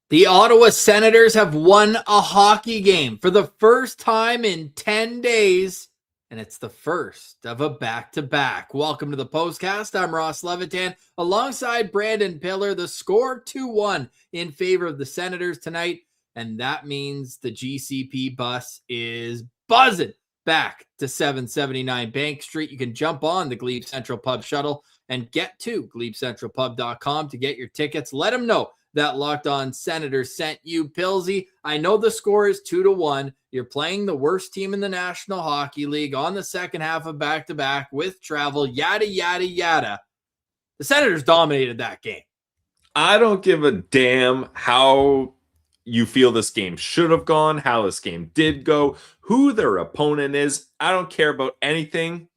The Ottawa Senators have won a hockey game for the first time in 10 days, and it's the first of a back-to-back. Welcome to the postcast. I'm Ross Levitan alongside Brandon Piller. The score 2-1 in favor of the Senators tonight, and that means the GCP bus is buzzing back to 779 Bank Street. You can jump on the Glebe Central Pub shuttle and get to GlebeCentralPub.com to get your tickets. Let them know that Locked On Senators sent you. Pillsy, I know the score is 2-1. You're playing the worst team in the National Hockey League on the second half of back-to-back with travel, yada, yada, yada. The Senators dominated that game. I don't give a damn how you feel this game should have gone, how this game did go, who their opponent is. I don't care about anything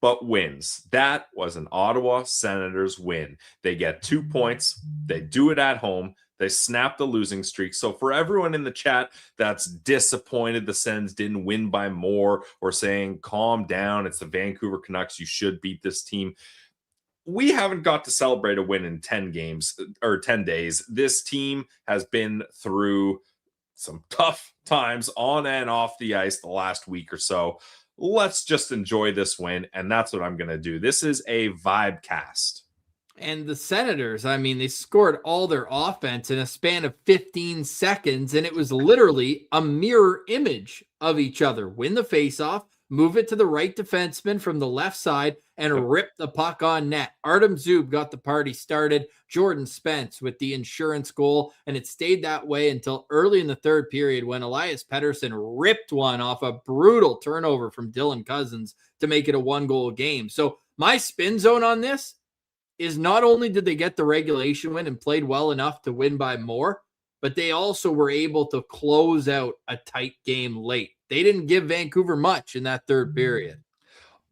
but wins. That was an Ottawa Senators win. They get 2 points. They do it at home. They snap the losing streak. So for everyone in the chat that's disappointed the Sens didn't win by more or saying, calm down, it's the Vancouver Canucks, you should beat this team. We haven't got to celebrate a win in 10 games or 10 days. This team has been through some tough times on and off the ice the last week or so. Let's just enjoy this win, and that's what I'm going to do. This is a vibe cast. And the Senators, I mean, they scored all their offense in a span of 15 seconds, and it was literally a mirror image of each other. Win the faceoff, move it to the right defenseman from the left side, and rip the puck on net. Artem Zub got the party started. Jordan Spence with the insurance goal, and it stayed that way until early in the third period when Elias Pettersson ripped one off a brutal turnover from Dylan Cousins to make it a one-goal game. So my spin zone on this is not only did they get the regulation win and played well enough to win by more, but they also were able to close out a tight game late. They didn't give Vancouver much in that third period.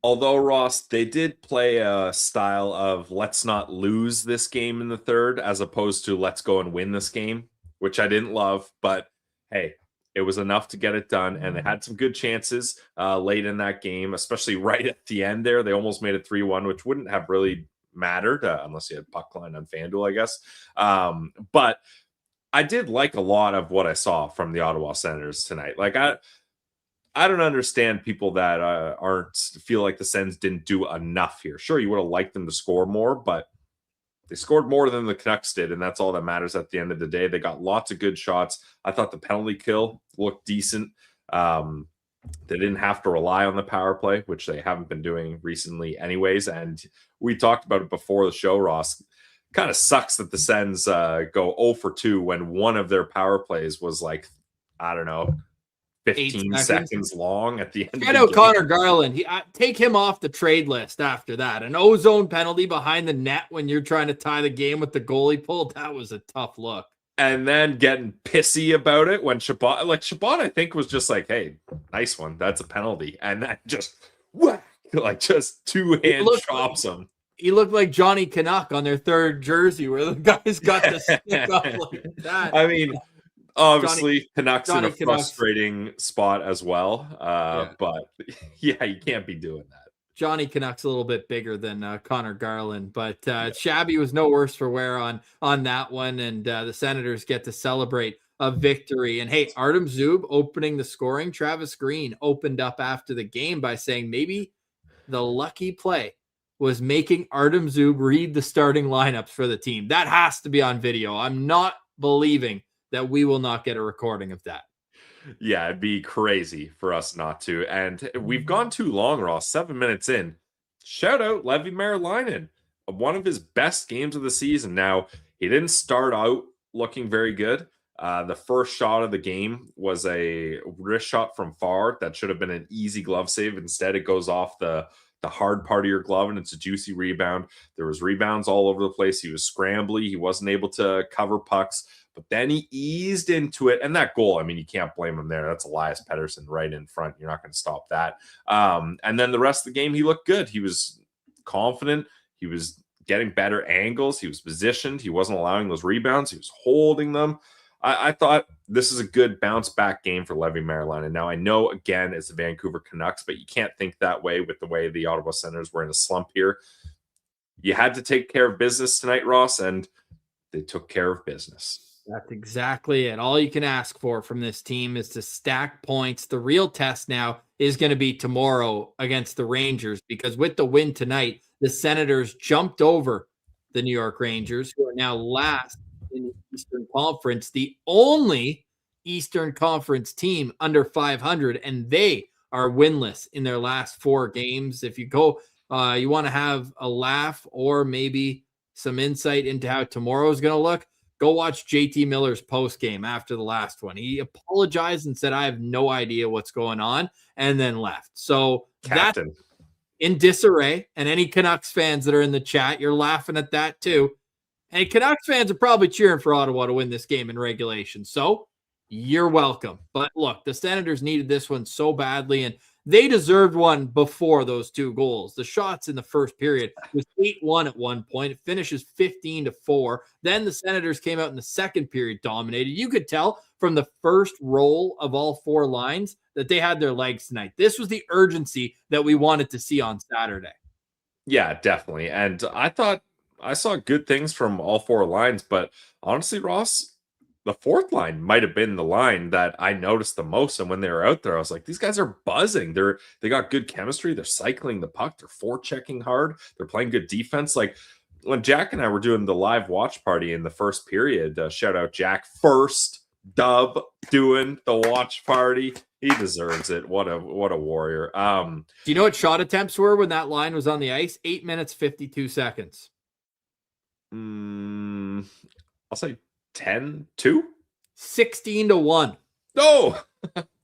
Although, Ross, they did play a style of let's not lose this game in the third as opposed to let's go and win this game, which I didn't love. But, hey, it was enough to get it done. And they had some good chances late in that game, especially right at the end there. They almost made it 3-1, which wouldn't have really mattered unless you had puck line on FanDuel, I guess. But I did like a lot of what I saw from the Ottawa Senators tonight. Like, I don't understand people that aren't feel like the Sens didn't do enough here. Sure, you would have liked them to score more, but they scored more than the Canucks did, and that's all that matters at the end of the day. They got lots of good shots. I thought the penalty kill looked decent. They didn't have to rely on the power play, which they haven't been doing recently anyways. And we talked about it before the show, Ross. Kind of sucks that the Sens go 0 for 2 when one of their power plays was like, I don't know, 15 seconds long at the end. Shout out Connor Garland. Take him off the trade list after that. An ozone penalty behind the net when you're trying to tie the game with the goalie pulled. That was a tough look. And then getting pissy about it when Shabbat, I think, was just like, hey, nice one. That's a penalty. And that just, just two-hand chops him. He looked like Johnny Canuck on their third jersey where the guys got to stick up like that. I mean, obviously, Canucks in a frustrating spot as well. But, yeah, you can't be doing that. Johnny Canuck's a little bit bigger than Connor Garland, but Shabby was no worse for wear on that one, and the Senators get to celebrate a victory. And, hey, Artem Zub opening the scoring. Travis Green opened up after the game by saying maybe the lucky play was making Artem Zub read the starting lineups for the team. That has to be on video. I'm not believing that we will not get a recording of that. Yeah, it'd be crazy for us not to. And we've gone too long, Ross. 7 minutes in. Shout out Levitan, one of his best games of the season. Now, he didn't start out looking very good. The first shot of the game was a wrist shot from far that should have been an easy glove save. Instead, it goes off the hard part of your glove, and it's a juicy rebound. There was rebounds all over the place. He was scrambly. He wasn't able to cover pucks. But then he eased into it. And that goal, I mean, you can't blame him there. That's Elias Pettersson right in front. You're not going to stop that. And then the rest of the game, he looked good. He was confident. He was getting better angles. He was positioned. He wasn't allowing those rebounds. He was holding them. I thought this is a good bounce back game for Levitan. And now I know, again, it's the Vancouver Canucks, but you can't think that way with the way the Ottawa Senators were in a slump here. You had to take care of business tonight, Ross, and they took care of business. That's exactly it. All you can ask for from this team is to stack points. The real test now is going to be tomorrow against the Rangers, because with the win tonight, the Senators jumped over the New York Rangers, who are now last in the Eastern Conference, the only Eastern Conference team under 500, and they are winless in their last 4 games. If you go, you want to have a laugh or maybe some insight into how tomorrow is going to look, go watch JT Miller's post game after the last one. He apologized and said, I have no idea what's going on, and then left. So Captain. that's in disarray. And any Canucks fans that are in the chat, you're laughing at that too. And Canucks fans are probably cheering for Ottawa to win this game in regulation. So you're welcome. But look, the Senators needed this one so badly, and they deserved one before those 2 goals. The shots in the first period was 8-1 at one point. It finishes 15-4. Then the Senators came out in the second period, dominated. You could tell from the first roll of all 4 lines that they had their legs tonight. This was the urgency that we wanted to see on Saturday. Yeah, definitely. And I thought I saw good things from all 4 lines, but honestly, Ross, the 4th line might have been the line that I noticed the most. And when they were out there, I was like, these guys are buzzing. They got good chemistry. They're cycling the puck. They're forechecking hard. They're playing good defense. Like when Jack and I were doing the live watch party in the first period, shout out Jack, first dub doing the watch party. He deserves it. What a warrior. Do you know what shot attempts were when that line was on the ice? 8 minutes, 52 seconds. I'll say 10-2, 16-1. Oh,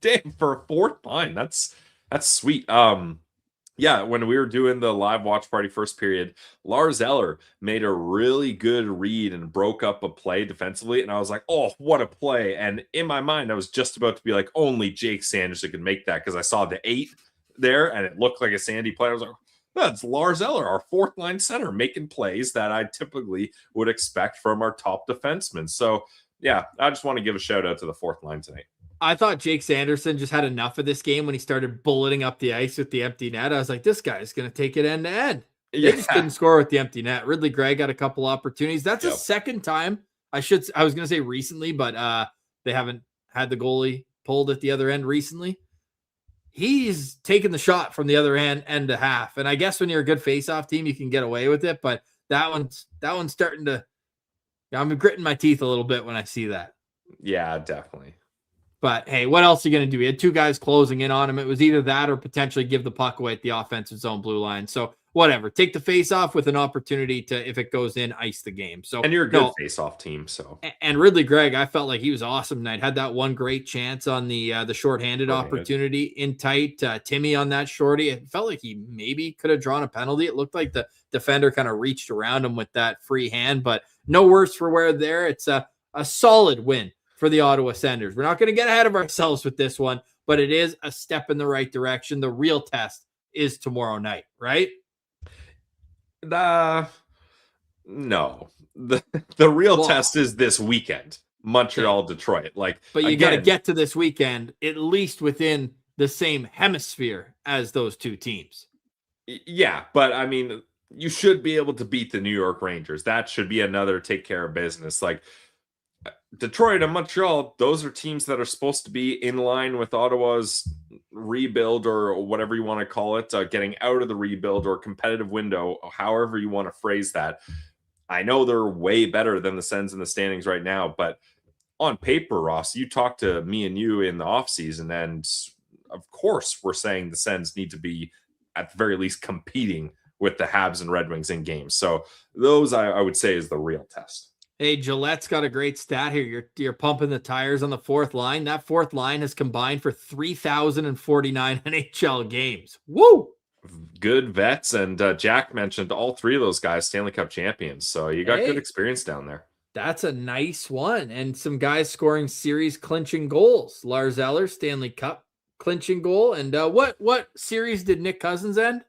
damn, for a 4th line. That's sweet. Yeah, when we were doing the live watch party first period, Lars Eller made a really good read and broke up a play defensively. And I was like, oh, what a play. And in my mind, I was just about to be like, only Jake Sanderson could make that, because I saw the 8 there and it looked like a Sandy play. I was like, that's Lars Eller, our 4th line center, making plays that I typically would expect from our top defensemen. So, yeah, I just want to give a shout out to the 4th line tonight. I thought Jake Sanderson just had enough of this game when he started bulleting up the ice with the empty net. I was like, this guy's going to take it end to end. They just didn't score with the empty net. Ridley Gregg got a couple opportunities. That's a second time. I was going to say recently, but they haven't had the goalie pulled at the other end recently. He's taken the shot from the other end to half. And I guess when you're a good face-off team, you can get away with it. But that one's starting to, I'm gritting my teeth a little bit when I see that. Yeah, definitely. But hey, what else are you going to do? He had 2 guys closing in on him. It was either that or potentially give the puck away at the offensive zone blue line. So whatever, take the face off with an opportunity to, if it goes in, ice the game. So, and you're a good face off team. So, and Ridley Gregg, I felt like he was awesome tonight. Had that one great chance on the shorthanded opportunity in tight. Timmy on that shorty. It felt like he maybe could have drawn a penalty. It looked like the defender kind of reached around him with that free hand, but no worse for wear there. It's a solid win for the Ottawa Senators. We're not going to get ahead of ourselves with this one, but it is a step in the right direction. The real test is tomorrow night, right? No. The real test is this weekend. Montreal, Detroit. But you got to get to this weekend at least within the same hemisphere as those 2 teams. Yeah, but I mean, you should be able to beat the New York Rangers. That should be another take care of business. Like Detroit and Montreal, those are teams that are supposed to be in line with Ottawa's rebuild, or whatever you want to call it, getting out of the rebuild or competitive window, however you want to phrase that. I know they're way better than the Sens in the standings right now, but on paper, Ross, you talked to me and you in the offseason, and of course we're saying the Sens need to be at the very least competing with the Habs and Red Wings in games. So those I would say is the real test. Hey, Gillette's got a great stat here. You're pumping the tires on the 4th line. That 4th line has combined for 3,049 NHL games. Woo! Good vets, and Jack mentioned all 3 of those guys Stanley Cup champions. So you got good experience down there. That's a nice one. And some guys scoring series clinching goals. Lars Eller, Stanley Cup clinching goal. And what series did Nick Cousins end?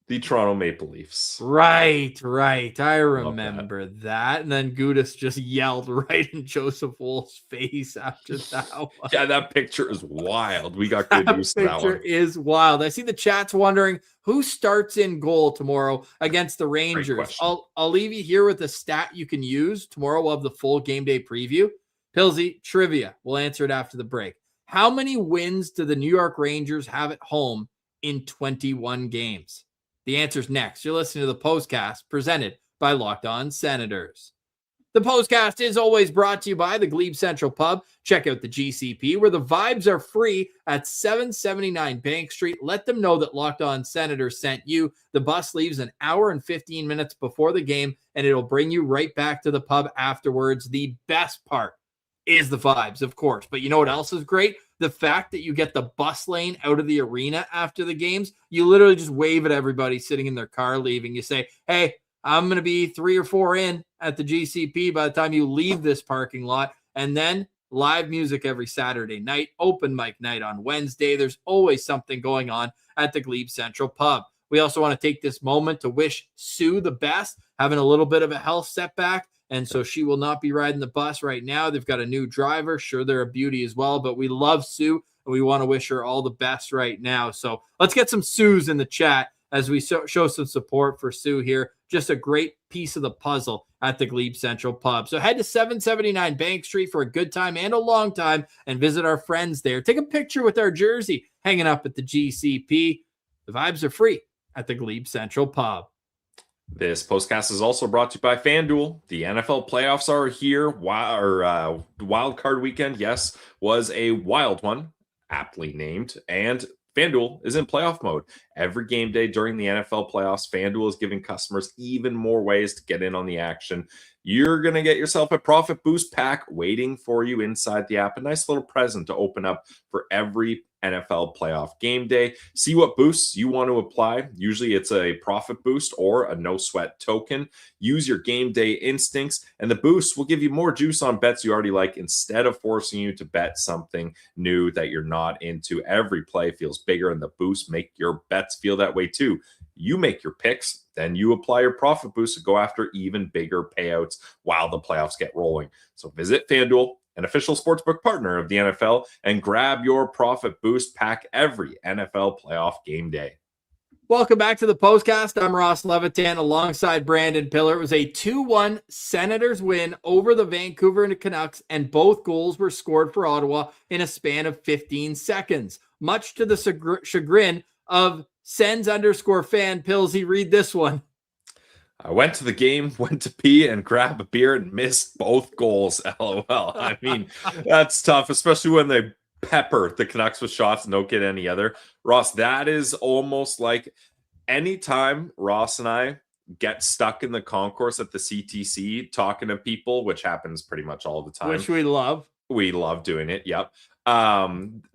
The Toronto Maple Leafs. Right. I remember that. And then Gudis just yelled right in Joseph Wool's face after that one. Yeah, that picture is wild. We got good news to that one. That picture is wild. I see the chat's wondering who starts in goal tomorrow against the Rangers. I'll leave you here with a stat you can use. Tomorrow we'll have the full game day preview. Pilsy, trivia. We'll answer it after the break. How many wins do the New York Rangers have at home in 21 games? The answer's next. You're listening to the Postcast presented by Locked On Senators. The Postcast is always brought to you by the Glebe Central Pub. Check out the GCP where the vibes are free at 779 Bank Street. Let them know that Locked On Senators sent you. The bus leaves an hour and 15 minutes before the game, and it'll bring you right back to the pub afterwards. The best part is the vibes, of course. But you know what else is great? The fact that you get the bus lane out of the arena after the games. You literally just wave at everybody sitting in their car leaving. You say, hey, I'm going to be 3 or 4 in at the GCP by the time you leave this parking lot. And then live music every Saturday night, open mic night on Wednesday. There's always something going on at the Glebe Central Pub. We also want to take this moment to wish Sue the best, having a little bit of a health setback. And so she will not be riding the bus right now. They've got a new driver. Sure, they're a beauty as well, but we love Sue, and we want to wish her all the best right now. So let's get some Sues in the chat as we show some support for Sue here. Just a great piece of the puzzle at the Glebe Central Pub. So head to 779 Bank Street for a good time and a long time and visit our friends there. Take a picture with our jersey hanging up at the GCP. The vibes are free at the Glebe Central Pub. This postcast is also brought to you by FanDuel. The NFL playoffs are here. Wild card weekend, yes, was a wild one, aptly named. And FanDuel is in playoff mode. Every game day during the NFL playoffs, FanDuel is giving customers even more ways to get in on the action. You're going to get yourself a profit boost pack waiting for you inside the app. A nice little present to open up for every NFL playoff game day. See what boosts you want to apply. Usually it's a profit boost or a no sweat token. Use your game day instincts, and the boost will give you more juice on bets you already like instead of forcing you to bet something new that you're not into. Every play feels bigger, and the boosts make your bets feel that way too. You make your picks, then you apply your profit boost to go after even bigger payouts while the playoffs get rolling. So visit FanDuel, an official sportsbook partner of the NFL, and grab your profit boost pack every NFL playoff game day. Welcome back to the Postcast. I'm Ross Levitan alongside Brandon Piller. It was a 2-1 Senators win over the Vancouver Canucks, and both goals were scored for Ottawa in a span of 15 seconds. Much to the chagrin of Sens_fan Pillsy. Read this one. I went to the game, went to pee and grab a beer and missed both goals. LOL. I mean, that's tough, especially when they pepper the Canucks with shots and don't get any other. Ross, that is almost like anytime Ross and I get stuck in the concourse at the CTC talking to people, which happens pretty much all the time. Which we love. We love doing it. Yep.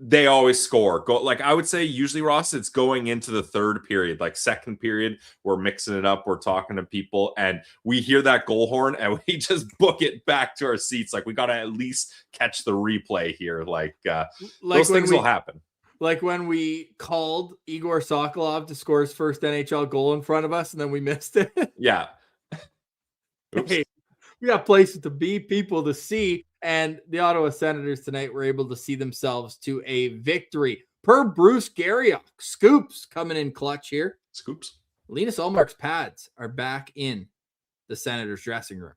They always score. Like I would say, usually, Ross, it's going into the third period, like second period. We're mixing it up. We're talking to people, and we hear that goal horn, and we just book it back to our seats. Like we got to at least catch the replay here. Like those things will happen. Like when we called Igor Sokolov to score his first NHL goal in front of us, and then we missed it. Yeah. Oops. Hey, we got places to be, people to see. And the Ottawa Senators tonight were able to see themselves to a victory. Per Bruce Garriock, Scoops coming in clutch here. Scoops. Linus Ullmark's pads are back in the Senators dressing room.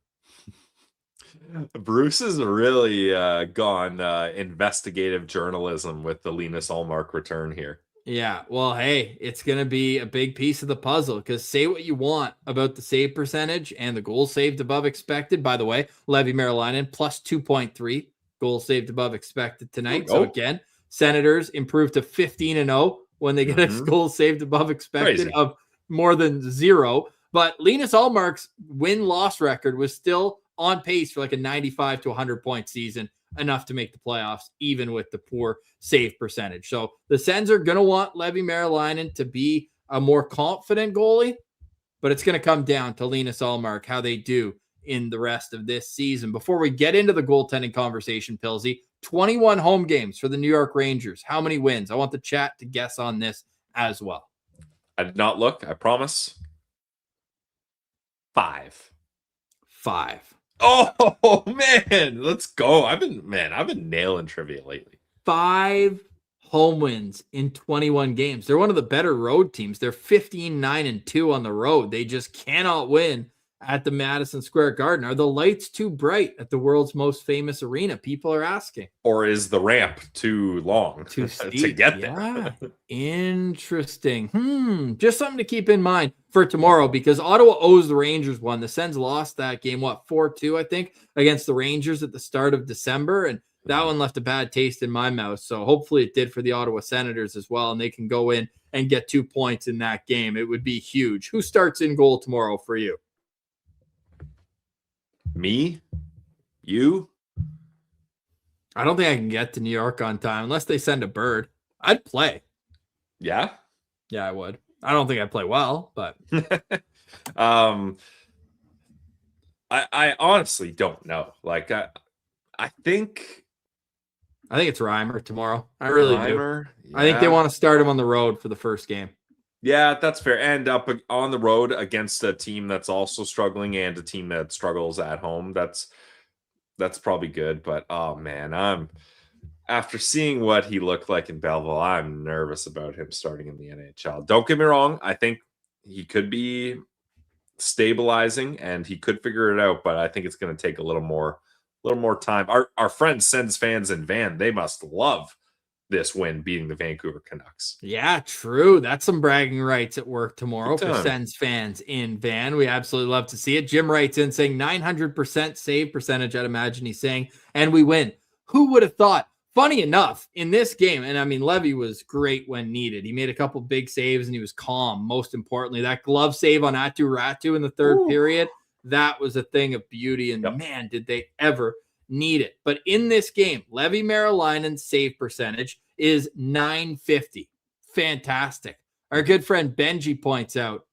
Bruce has really gone investigative journalism with the Linus Ullmark return here. Yeah, well, hey, it's going to be a big piece of the puzzle because say what you want about the save percentage and the goals saved above expected. By the way, Levi Merrilainen plus 2.3 goals saved above expected tonight. So again, Senators improved to 15-0 when they get a goal saved above expected of more than 0. But Linus Ullmark's win-loss record was still on pace for like a 95 to 100-point season, enough to make the playoffs, even with the poor save percentage. So the Sens are going to want Levi Merrilainen to be a more confident goalie, but it's going to come down to Linus Ullmark, how they do in the rest of this season. Before we get into the goaltending conversation, Pilsy, 21 home games for the New York Rangers. How many wins? I want the chat to guess on this as well. I did not look. I promise. 5. 5. Oh man, let's go. I've been nailing trivia lately. 5 home wins in 21 games. They're one of the better road teams. They're 15-9-2 on the road. They just cannot win at the Madison Square Garden. Are the lights too bright at the world's most famous arena? People are asking. Or is the ramp too long Too steep to get there? Yeah. Interesting. Just something to keep in mind for tomorrow, because Ottawa owes the Rangers one. The Sens lost that game, 4-2, I think, against the Rangers at the start of December. And that one left a bad taste in my mouth. So hopefully it did for the Ottawa Senators as well, and they can go in and get 2 points in that game. It would be huge. Who starts in goal tomorrow for you? Me? You? I don't think I can get to New York on time unless they send a bird. I'd play. Yeah? Yeah, I would. I don't think I'd play well, but I honestly don't know. Like I think it's Reimer tomorrow. I really Reimer, do. Yeah. I think they want to start him on the road for the first game. Yeah, that's fair. And up on the road against a team that's also struggling and a team that struggles at home. That's probably good. But oh man, after seeing what he looked like in Belleville, I'm nervous about him starting in the NHL. Don't get me wrong. I think he could be stabilizing and he could figure it out, but I think it's going to take a little more time. Our friends, Sens fans in Van, they must love this win beating the Vancouver Canucks. Yeah, true. That's some bragging rights at work tomorrow for Sens fans in Van. We absolutely love to see it. Jim writes in saying 900% save percentage, I'd imagine he's saying, and we win. Who would have thought? Funny enough, in this game, and I mean, Levy was great when needed. He made a couple big saves and he was calm. Most importantly, that glove save on Atu Ratu in the third period, that was a thing of beauty. And man, did they ever need it. But in this game, Levi Merilainen's save percentage is .950. Fantastic. Our good friend Benji points out,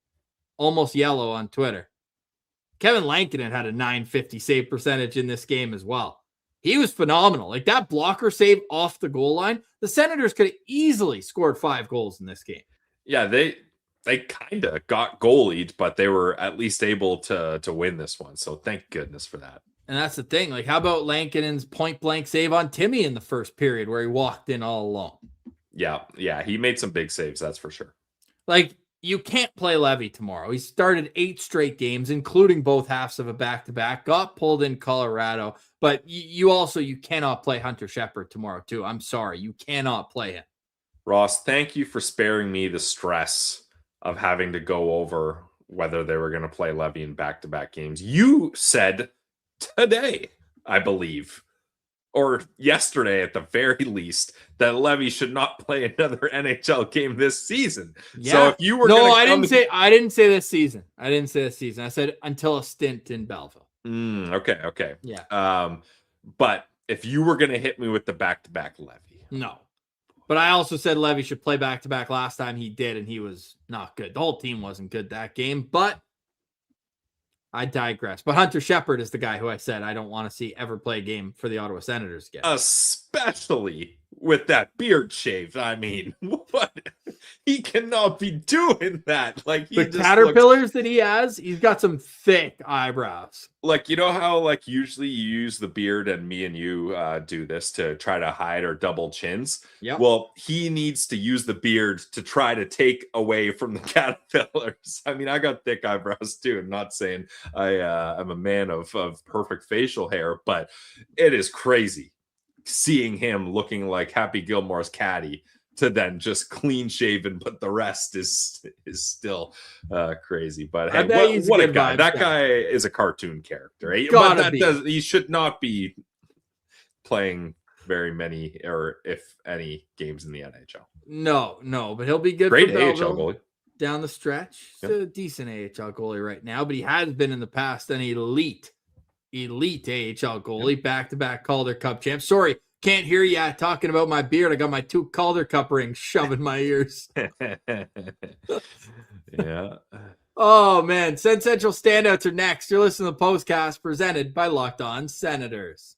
almost yellow on Twitter, Kevin Lankinen had a .950 save percentage in this game as well. He was phenomenal. Like that blocker save off the goal line, the Senators could have easily scored 5 goals in this game. Yeah, they kind of got goalied, but they were at least able to win this one. So thank goodness for that. And that's the thing. Like, how about Lankinen's point-blank save on Timmy in the first period where he walked in all alone? Yeah, he made some big saves, that's for sure. Like, you can't play Levy tomorrow. He started 8 straight games, including both halves of a back-to-back, got pulled in Colorado, but you cannot play Hunter Shepard tomorrow, too. I'm sorry. You cannot play him. Ross, thank you for sparing me the stress of having to go over whether they were going to play Levy in back-to-back games. You said today, I believe, or yesterday at the very least, that Levy should not play another NHL game this season. Yeah. So if you were I didn't say this season. I said until a stint in Belleville. Okay. Yeah. But if you were going to hit me with the back-to-back Levy. No. But I also said Levy should play back-to-back last time he did, and he was not good. The whole team wasn't good that game, but I digress. But Hunter Shepard is the guy who I said I don't want to see ever play a game for the Ottawa Senators again. Especially with that beard shave. I mean, what? He cannot be doing that. Like the caterpillars that he has, he's got some thick eyebrows. Like, you know how like usually you use the beard, and me and you do this to try to hide our double chins. Yeah. Well, he needs to use the beard to try to take away from the caterpillars. I mean, I got thick eyebrows too. I'm not saying I'm a man of perfect facial hair, but it is crazy seeing him looking like Happy Gilmore's caddy to then just clean shaven, but the rest is still crazy. But hey, what a guy! That guy is a cartoon character. He should not be playing very many, or if any, games in the NHL. No, but he'll be good. Great AHL goalie down the stretch. He's a decent AHL goalie right now, but he has been in the past an elite AHL goalie, back-to-back Calder Cup champ. Sorry, can't hear you talking about my beard. I got my 2 Calder Cup rings shoved in my ears. Yeah. Oh, man. SensCentral Standouts are next. You're listening to the Postcast presented by Locked On Senators.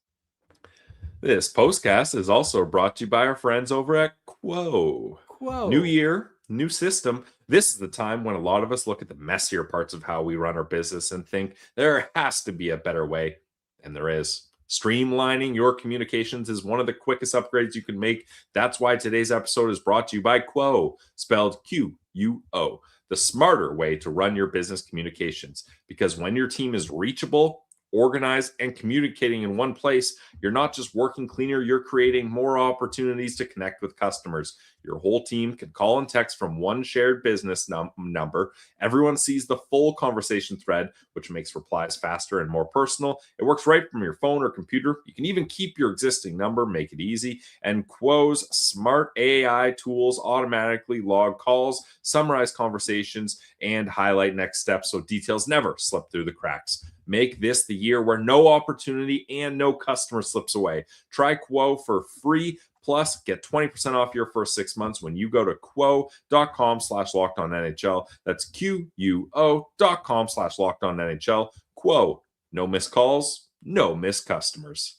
This Postcast is also brought to you by our friends over at Quo. New year, new system. This is the time when a lot of us look at the messier parts of how we run our business and think there has to be a better way, and there is. Streamlining your communications is one of the quickest upgrades you can make. That's why today's episode is brought to you by Quo, spelled Quo, the smarter way to run your business communications. Because when your team is reachable, organized, and communicating in one place, you're not just working cleaner, you're creating more opportunities to connect with customers. Your whole team can call and text from one shared business number. Everyone sees the full conversation thread, which makes replies faster and more personal. It works right from your phone or computer. You can even keep your existing number, make it easy. And Quo's smart AI tools automatically log calls, summarize conversations, and highlight next steps so details never slip through the cracks. Make this the year where no opportunity and no customer slips away. Try Quo for free. Plus, get 20% off your first 6 months when you go to quo.com/lockedonnhl. That's QUO.com/lockedonnhl. Quo. No missed calls, no missed customers.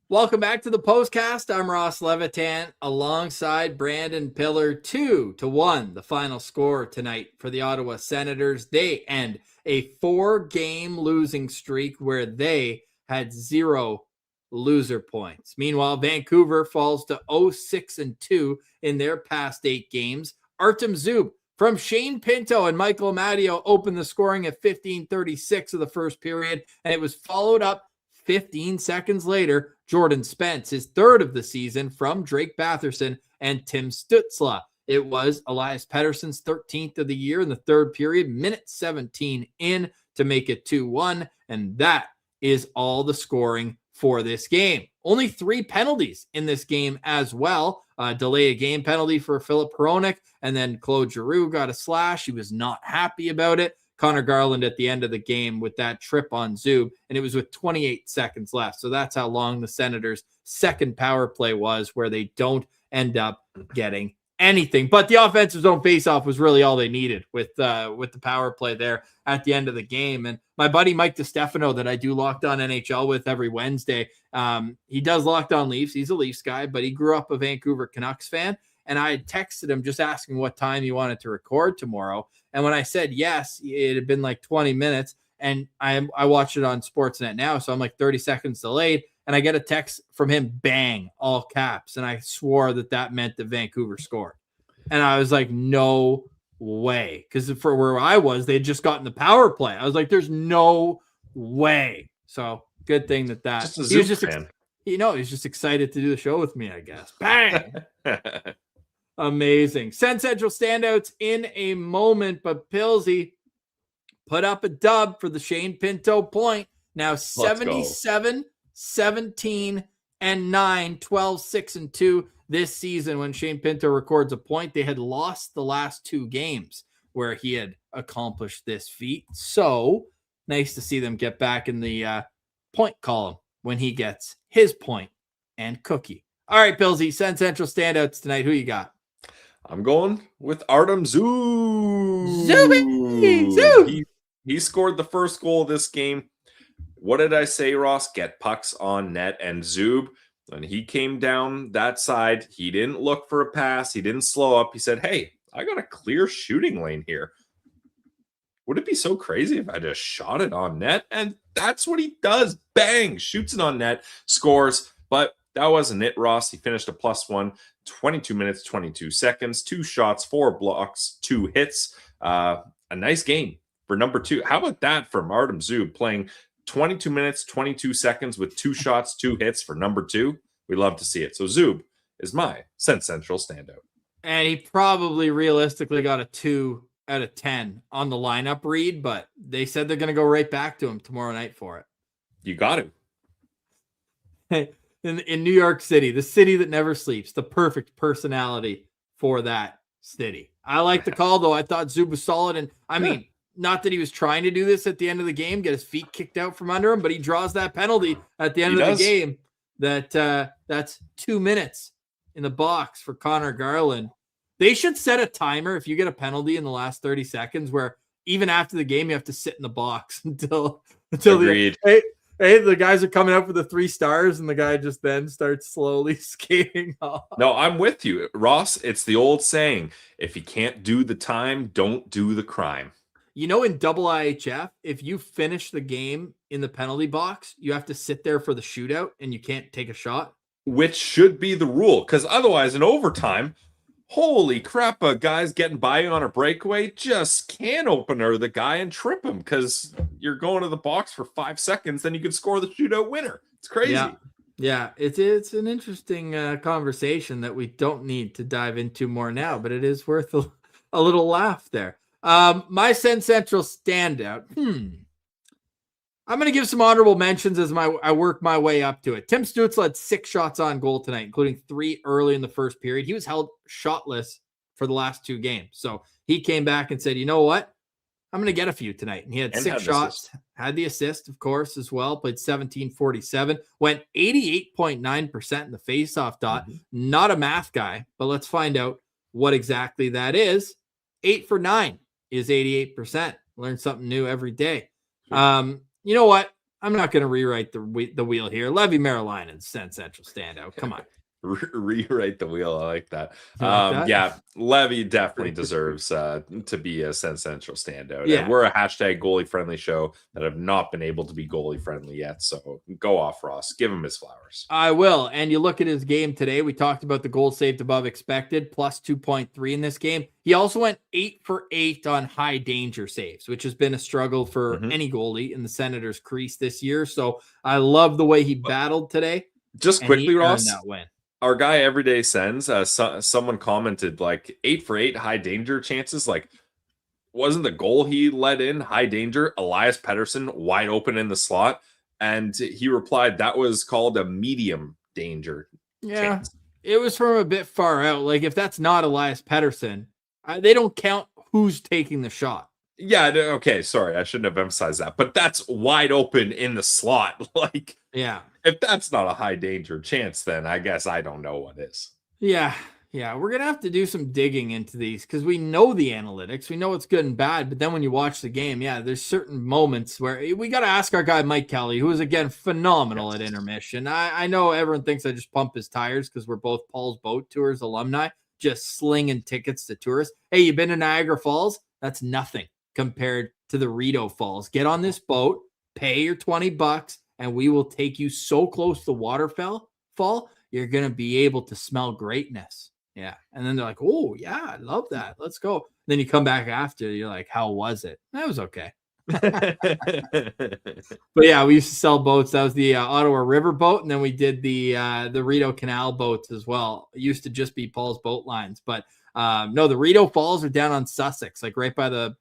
Welcome back to the postcast. I'm Ross Levitan alongside Brandon Piller. 2-1, the final score tonight for the Ottawa Senators. They end a 4-game losing streak where they had 0 loser points. Meanwhile, Vancouver falls to 0-6-2 in their past 8 games. Artem Zub from Shane Pinto and Michael Amadio opened the scoring at 15:36 of the first period, and it was followed up 15 seconds later. Jordan Spence, his 3rd of the season, from Drake Batherson and Tim Stützle. It was Elias Pettersson's 13th of the year in the 3rd period, minute 17 in to make it 2-1. And that is all the scoring for this game. Only 3 penalties in this game as well. Delay a game penalty for Philip Hronek, and then Claude Giroux got a slash. He was not happy about it. Connor Garland at the end of the game with that trip on Zub, and it was with 28 seconds left. So that's how long the Senators' second power play was, where they don't end up getting anything. But the offensive zone faceoff was really all they needed with the power play there at the end of the game. And my buddy Mike DiStefano, that I do Locked On NHL with every Wednesday, he does Locked On Leafs. He's a Leafs guy, but he grew up a Vancouver Canucks fan. And I had texted him just asking what time he wanted to record tomorrow. And when I said yes, it had been like 20 minutes. And I watched it on Sportsnet now, so I'm like 30 seconds delayed. And I get a text from him, bang, all caps. And I swore that meant that Vancouver scored. And I was like, no way. Because for where I was, they'd just gotten the power play. I was like, there's no way. So good thing that just a he was just fan. He's just excited to do the show with me, I guess. Bang. Amazing. SensCentral Standouts in a moment, but Pillsy put up a dub for the Shane Pinto point. Now 77, 17, and 9, 12, 6, and 2 this season. When Shane Pinto records a point, they had lost the last 2 games where he had accomplished this feat. So nice to see them get back in the point column when he gets his point and cookie. All right, Pillsy, SensCentral Standouts tonight. Who you got? I'm going with Artem Zub. Zub! He scored the first goal of this game. What did I say, Ross? Get pucks on net. And Zub, when he came down that side, he didn't look for a pass. He didn't slow up. He said, hey, I got a clear shooting lane here. Would it be so crazy if I just shot it on net? And that's what he does. Bang! Shoots it on net, scores. But that wasn't it, Ross. He finished a +1, 22 minutes, 22 seconds, 2 shots, 4 blocks, 2 hits. A nice game for number 2. How about that from Artem Zub, playing 22 minutes, 22 seconds with 2 shots, 2 hits for number 2? We love to see it. So Zub is my SensCentral standout. And he probably realistically got a 2 out of 10 on the lineup read, but they said they're going to go right back to him tomorrow night for it. You got him. Hey, in New York City, the city that never sleeps, the perfect personality for that city. I like the call, though. I thought Zub was solid. And I mean, not that he was trying to do this at the end of the game, get his feet kicked out from under him, but he draws that penalty at the end of the game. That's 2 minutes in the box for Connor Garland. They should set a timer if you get a penalty in the last 30 seconds, where even after the game, you have to sit in the box until Agreed. Hey, the guys are coming up with the 3 stars, and the guy just then starts slowly skating off. No, I'm with you, Ross. It's the old saying: if you can't do the time, don't do the crime. You know, in double IHF, if you finish the game in the penalty box, you have to sit there for the shootout, and you can't take a shot. Which should be the rule, because otherwise, in overtime, holy crap, a guy's getting by you on a breakaway, just can opener the guy and trip him because you're going to the box for 5 seconds, then you can score the shootout winner. It's crazy. Yeah, it's an interesting conversation that we don't need to dive into more now, but it is worth a little laugh there. My SensCentral standout. I'm going to give some honorable mentions as I work my way up to it. Tim Stützle had 6 shots on goal tonight, including 3 early in the first period. He was held shotless for the last 2 games. So he came back and said, you know what? I'm going to get a few tonight. And he had 6 shots, had the assist, of course, as well. Played 17:47, went 88.9% in the faceoff dot. Not a math guy, but let's find out what exactly that is. 8 for 9 is 88%. Learn something new every day. You know what? I'm not going to rewrite the wheel here. Levi Marilainen, SensCentral standout. Come on. Rewrite the wheel. I like that. That? Yeah, Levy definitely deserves to be a SensCentral standout. Yeah. And we're a hashtag goalie friendly show that have not been able to be goalie friendly yet. So go off, Ross. Give him his flowers. I will. And you look at his game today. We talked about the goals saved above expected, plus 2.3 in this game. He also went 8 for 8 on high danger saves, which has been a struggle for any goalie in the Senators' crease this year. So I love the way he battled today. Just quickly, Ross. That win. Our guy Everyday Sends, someone commented like 8 for 8 high danger chances. Like, wasn't the goal he let in high danger? Elias Pettersson wide open in the slot. And he replied that was called a medium danger chance. It was from a bit far out. Like, if that's not Elias Pettersson, they don't count who's taking the shot. Yeah, okay, sorry, I shouldn't have emphasized that. But that's wide open in the slot. Like, yeah. If that's not a high danger chance, then I guess I don't know what is. Yeah. We're going to have to do some digging into these because we know the analytics. We know it's good and bad. But then when you watch the game, there's certain moments where we got to ask our guy, Mike Kelly, who is, again, phenomenal at intermission. I know everyone thinks I just pump his tires because we're both Paul's Boat Tours alumni, just slinging tickets to tourists. Hey, you been to Niagara Falls? That's nothing compared to the Rideau Falls. Get on this boat, pay your $20, and we will take you so close to the waterfall, you're going to be able to smell greatness. Yeah. And then they're like, oh, yeah, I love that. Let's go. Then you come back after, you're like, how was it? That was okay. But yeah, we used to sell boats. That was the Ottawa River boat. And then we did the Rideau Canal boats as well. It used to just be Paul's Boat Lines. But no, the Rideau Falls are down on Sussex, like right by the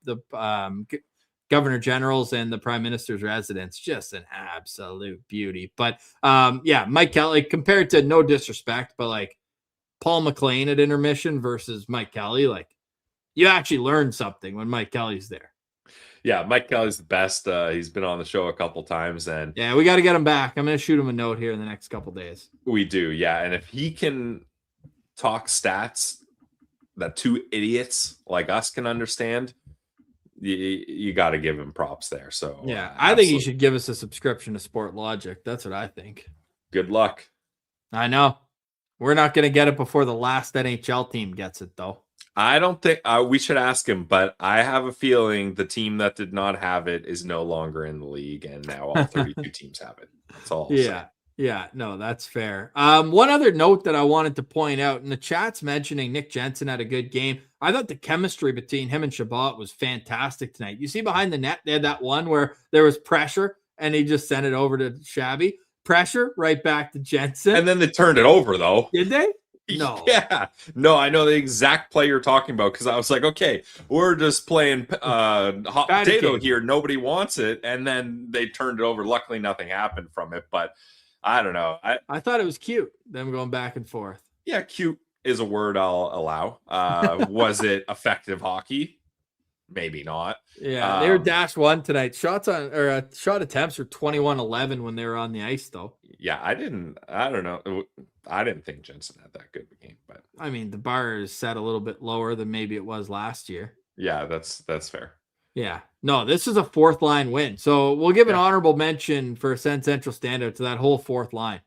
Governor General's and the Prime Minister's residence. Just an absolute beauty. But Mike Kelly, compared to, no disrespect, but like Paul McLean at intermission versus Mike Kelly, like you actually learn something when Mike Kelly's there. Yeah, Mike Kelly's the best. He's been on the show a couple times, and we got to get him back. I'm going to shoot him a note here in the next couple days. We do, yeah. And if he can talk stats that 2 idiots like us can understand, you got to give him props there. So I think he should give us a subscription to Sport Logic. That's what I think. Good luck. I know. We're not going to get it before the last NHL team gets it, though. I don't think we should ask him, but I have a feeling the team that did not have it is no longer in the league, and now all 32 teams have it. That's all. Yeah, no, that's fair. One other note that I wanted to point out, in the chat's mentioning Nick Jensen had a good game. I thought the chemistry between him and Shabbat was fantastic tonight. You see behind the net, they had that one where there was pressure, and he just sent it over to Shabby. Pressure, right back to Jensen. And then they turned it over, though. Did they? No. Yeah. No, I know the exact play you're talking about because I was like, okay, we're just playing hot potato here. Nobody wants it. And then they turned it over. Luckily, nothing happened from it. But I don't know. I thought it was cute, them going back and forth. Yeah, cute is a word I'll allow. Was it effective hockey? Maybe not. Yeah, they were dash one tonight. Shot attempts were 21-11 when they were on the ice, though. Yeah, I don't know. I didn't think Jensen had that good of a game, but I mean, the bar is set a little bit lower than maybe it was last year. Yeah, that's fair. Yeah. No, this is a fourth line win. So we'll give an Yeah. honorable mention for SensCentral Standout to that whole fourth line.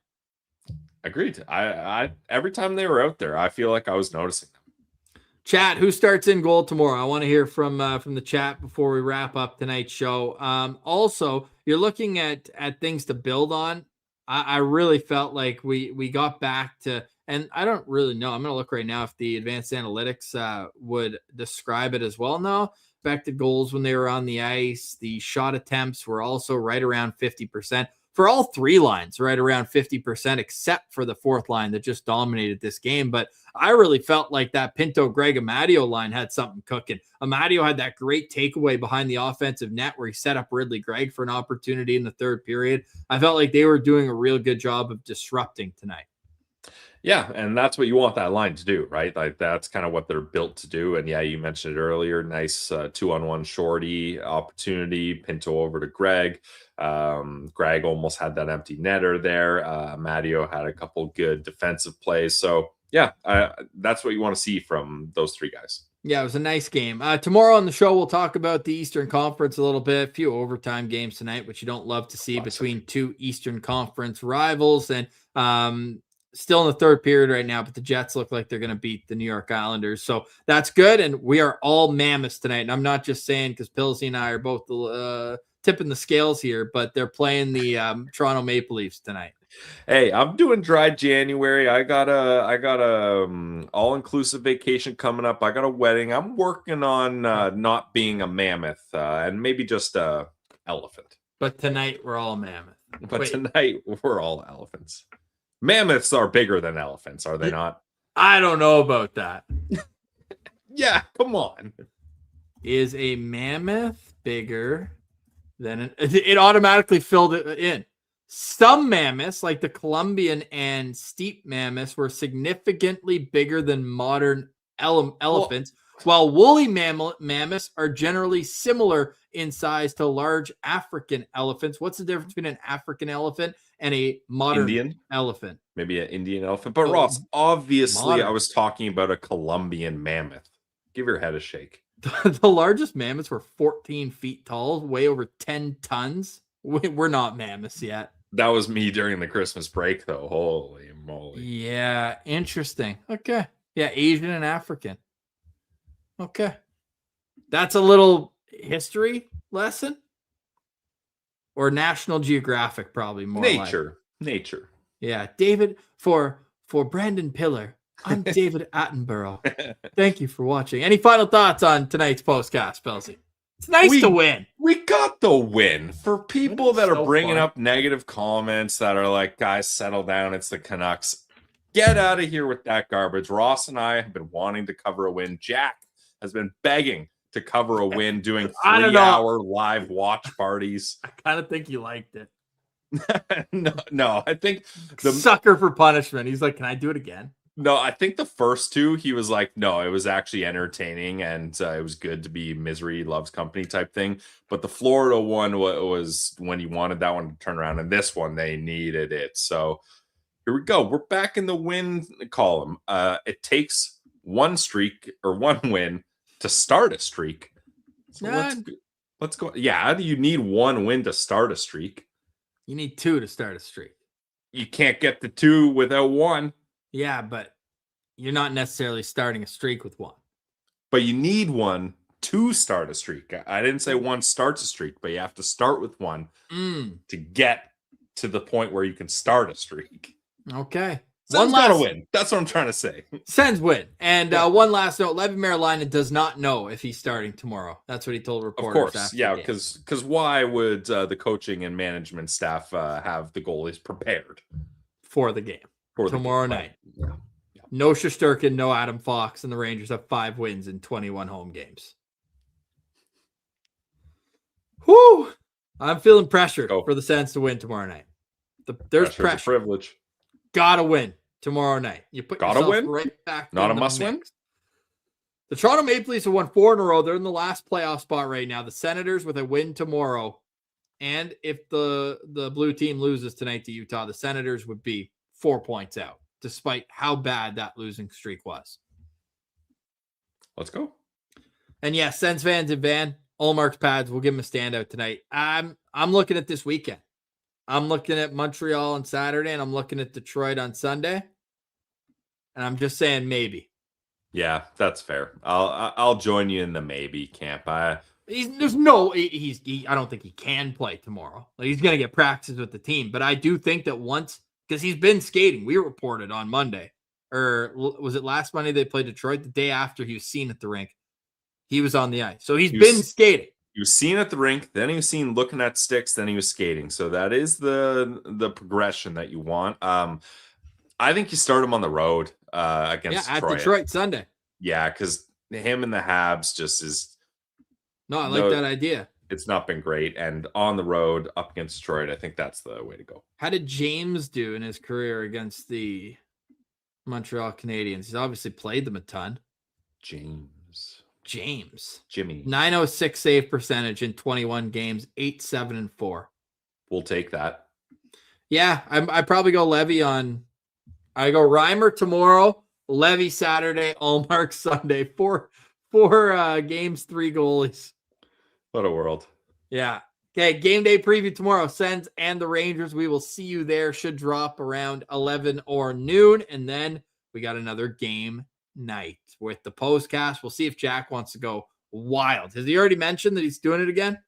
Agreed. I every time they were out there, I feel like I was noticing them. Chat, who starts in goal tomorrow? I want to hear from the chat before we wrap up tonight's show. Also, you're looking at things to build on. I really felt like we got back to, and I don't really know. I'm going to look right now if the advanced analytics would describe it as well. No, expected goals when they were on the ice. The shot attempts were also right around 50%. For all three lines, right around 50%, except for the fourth line that just dominated this game. But I really felt like that Pinto, Greg, Amadio line had something cooking. Amadio had that great takeaway behind the offensive net where he set up Ridley Gregg for an opportunity in the third period. I felt like they were doing a real good job of disrupting tonight. Yeah, and that's what you want that line to do, right? Like that's kind of what they're built to do. And yeah, you mentioned it earlier. Nice 2-on-1 shorty opportunity. Pinto over to Greg. Greg almost had that empty netter there. Matteo had a couple good defensive plays. So yeah, that's what you want to see from those three guys. Yeah, it was a nice game. Tomorrow on the show, we'll talk about the Eastern Conference a little bit. A few overtime games tonight, which you don't love to see between two Eastern Conference rivals. And still in the third period right now, but the Jets look like they're going to beat the New York Islanders. So that's good. And we are all mammoths tonight. And I'm not just saying because Pilsy and I are both tipping the scales here, but they're playing the Toronto Maple Leafs tonight. Hey, I'm doing dry January. I got a all-inclusive vacation coming up. I got a wedding. I'm working on not being a mammoth and maybe just a elephant. But tonight we're all mammoth. But tonight we're all elephants. Mammoths are bigger than elephants, are they not? I don't know about that. Yeah, come on. Is a mammoth bigger than it automatically filled it in. Some mammoths, like the Columbian and steep mammoths, were significantly bigger than modern elephants, while woolly mammoths are generally similar in size to large African elephants. What's the difference between an African elephant and a modern Indian elephant? Maybe an Indian elephant. But Ross, obviously modern. I was talking about a Columbian mammoth. Give your head a shake. The largest mammoths were 14 feet tall, weigh over 10 tons. We're not mammoths yet. That was me during the Christmas break, though. Holy moly. Yeah, interesting. Okay. Yeah, Asian and African. Okay. That's a little history lesson. Or National Geographic, probably more. Nature. Yeah. David, for Brandon Piller, I'm David Attenborough. Thank you for watching. Any final thoughts on tonight's postcast, Pelsi? It's nice to win. We got the win. For people that are bringing up negative comments that are like, guys, settle down. It's the Canucks. Get out of here with that garbage. Ross and I have been wanting to cover a win. Jack has been begging to cover a win, doing 3-hour live watch parties. I kind of think you liked it. No, I think the sucker for punishment. He's like, can I do it again? No, I think the first two, he was like, no, it was actually entertaining and it was good to be misery loves company type thing. But the Florida one was when he wanted that one to turn around. And this one, they needed it. So here we go. We're back in the win column. It takes one streak or one win to start a streak. So let's go. Yeah, you need one win to start a streak. You need two to start a streak. You can't get the two without one. Yeah, but you're not necessarily starting a streak with one. But you need one to start a streak. I didn't say one starts a streak, but you have to start with one to get to the point where you can start a streak. Okay. Sens got to win. That's what I'm trying to say. Sens win. And one last note, Levi Marilainen does not know if he's starting tomorrow. That's what he told reporters. Of course, yeah, because why would the coaching and management staff have the goalies prepared? For the game. Tomorrow night. Yeah. No Shesterkin, no Adam Fox, and the Rangers have 5 wins in 21 home games. Whoo! I'm feeling pressure for the Sens to win tomorrow night. There's pressure. A privilege. Gotta win tomorrow night. You put yourself right back. Not a must win. The Toronto Maple Leafs have won 4 in a row. They're in the last playoff spot right now. The Senators with a win tomorrow. And if the blue team loses tonight to Utah, the Senators would be 4 points out, despite how bad that losing streak was. Let's go. And yes, Sens fans and Van, Allmark's pads. We'll give him a standout tonight. I'm looking at this weekend. I'm looking at Montreal on Saturday, and I'm looking at Detroit on Sunday. And I'm just saying maybe. Yeah, that's fair. I'll join you in the maybe camp. I don't think he can play tomorrow. Like, he's going to get practice with the team, but I do think that once, because he's been skating, we reported on Monday, or was it last Monday they played Detroit? The day after he was seen at the rink, he was on the ice. So he's been skating. He was seen at the rink, then he was seen looking at sticks, then he was skating. So that is the progression that you want. I think you start him on the road against Detroit. At Detroit Sunday. Yeah, because him and the Habs just is. No, I like that idea. It's not been great. And on the road up against Detroit, I think that's the way to go. How did James do in his career against the Montreal Canadiens? He's obviously played them a ton. Jimmy. 906 save percentage in 21 games, 8-7-4. We'll take that. Yeah, I probably go Levy on. I go Reimer tomorrow, Levy Saturday, Allmark Sunday. Four games, 3 goalies. What a world. Yeah. Okay, game day preview tomorrow. Sens and the Rangers. We will see you there. Should drop around 11 or noon. And then we got another game night with the postcast. We'll see if Jack wants to go wild. Has he already mentioned that he's doing it again?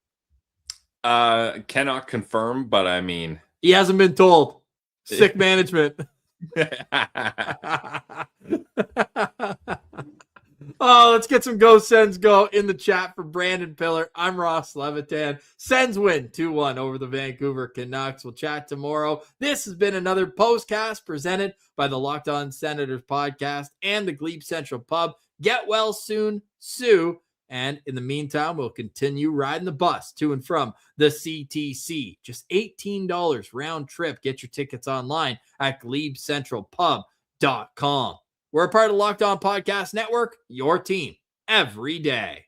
Cannot confirm, but I mean, he hasn't been told. Sick management. Oh, let's get some Go Sens Go in the chat for Brandon Piller. I'm Ross Levitan. Sens win 2-1 over the Vancouver Canucks. We'll chat tomorrow. This has been another postcast presented by the Locked On Senators podcast and the Glebe Central Pub. Get well soon, Sue. And in the meantime, we'll continue riding the bus to and from the CTC. Just $18 round trip. Get your tickets online at GlebeCentralPub.com. We're a part of the Locked On Podcast Network, your team every day.